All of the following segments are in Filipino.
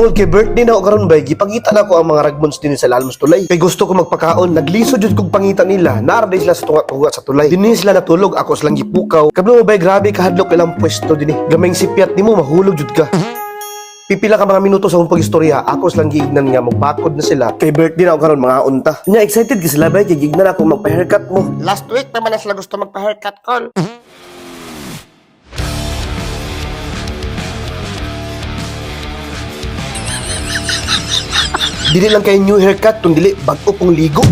Tungod kay birthday na o karon bay, gipangita na ko ang mga ragmons din sa Lalmos Tulay. Kay gusto ko magpakaon, nagliso jud kog pangita nila. Naarday sila sa tunga-tunga sa tulay. Dinhi sila natulog, ako silang gipukaw. Kablo mo bay, grabe kahadlok ilang pwesto dinhi. Gamay sipiat nimo mahulog jud ka. Pipila ka mga minuto sa akong pagistorya, ako silang giignan nga magbakod na sila. Kay birthday na o karon mga unta. Nya excited ka sila bay, kay giignan ako magpa-haircut mo. Last week naman na sila gusto magpa-haircut call. Dili lang kay new haircut, tundili bag-o pong ligo.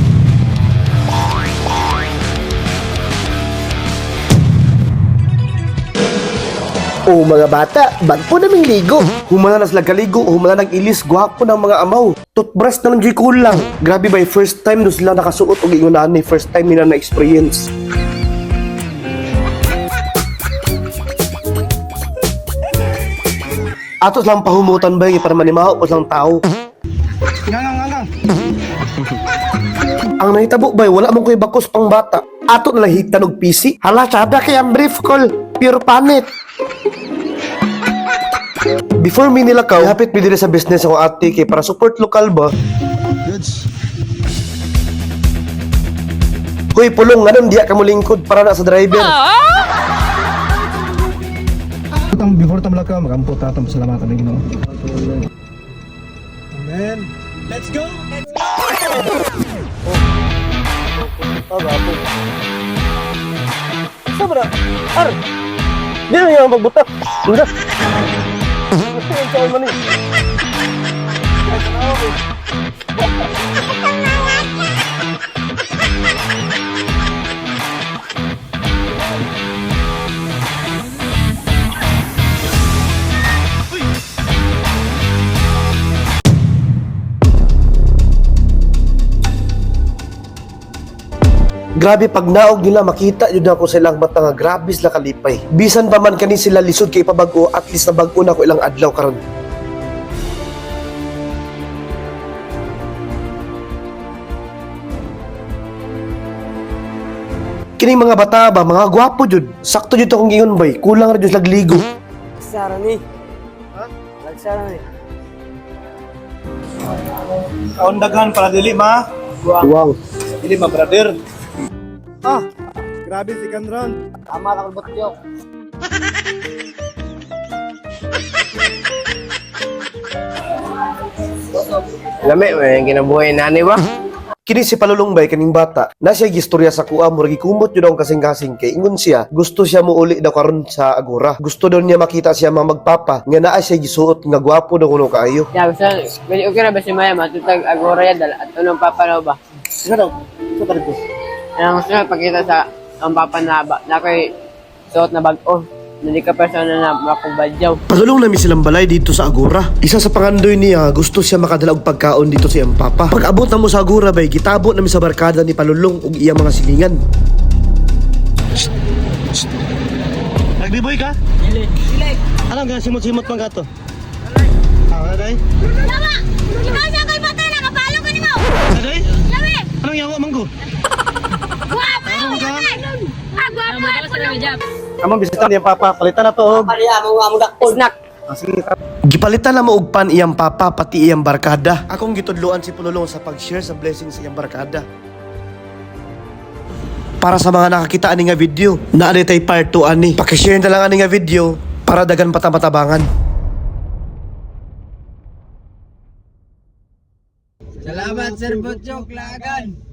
O mga bata, bag po naming ligo. Humana na sila kaligo, humana nag-ilis, gwapo ng mga amaw. Toothbrush na lang dyan kulang. Grabe ba, first time doon sila nakasuot o ingunaan ni first time nila na-experience. Atos lang pahumutan ba para manimaho po lang tao. Nga. Ang nahitabo ba, wala mong kuy bakos pang bata. Ato na lang hitan og PC. Hala, sada kay ang brief call. Pure panit. Before mi nilakaw, hapit mi diri sa business ako ate kay para support lokal ba. Goods. Hoy, pulong nga diya ka mo lingkod para na sa driver. Before tam laka, magampot tatang pasalamatan ng Ginoo. Amen. Let's go. Sabra, ar. Di na yung magbutak. Udah. Ito yung saan man eh. Grabe pag naog nila makita yun ako silang mata nga grabe sila kalipay. Bisan pa man kani sila lisod kay pabago, at least na bag-o na ko ilang adlaw karon. Kining mga bata ba, mga gwapo jud. Sakto jud akong giingon bay, kulang ra jud lag ligo. Lagsara ni. Ha? Lagsara ni. Kaon daghan para dili ma. Wow. Dili ma brother. Grabe si Kandron. Tama ka kulbot joke. Lami, may ginabuhay nani ba? Kini si Palulong bay kaning bata, na siya gistorya sa kuha mo kumot yun ang kasing-kasing kay ingon siya, gusto siya mo uli daw karon sa Agora. Gusto daw niya makita siya mga magpapa, nga naa siya gisuot nga gwapo daw kuno kaayo. Ya, gusto, okay na ba si Maya? Matutag agora yan, at anong papanaw ba? Ano daw? Ito ka rin. Anong gusto na pagkita sa ang papanaw ba? Na ako'y suot na bag-o. Hindi ka persona na makubadyaw. Padulong namin silang balay dito sa Agora. Isa sa pangandoy niya, gusto siya makadala og pagkaon dito sa iyang papa. Pag abot na mo sa Agora bay, gitabot namin sa barkada ni Palulong ug iyang mga silingan. Nagbiboy ka? Dili. Alam ka simot-simot pang gato. Day. Tama! Ikaw siya ko'y patay na kapalo ko ni mo! Day? Lawi! Anong yawa manggo? Guwapo! Guwapo! Among bisita niya papa, palitan na to. Pariya, mga dakpod. Snack. Sige. Gipalitan na mo og pan iyang papa pati iyang barkada. Akong gitudloan si Palulong sa pag-share sa blessing sa iyang barkada. Para sa mga nakakita ani nga video, naani tay part 2 ani. Paki-share na lang ani nga video para dagan patamatabangan. Salamat, Sir Butchok Lagan.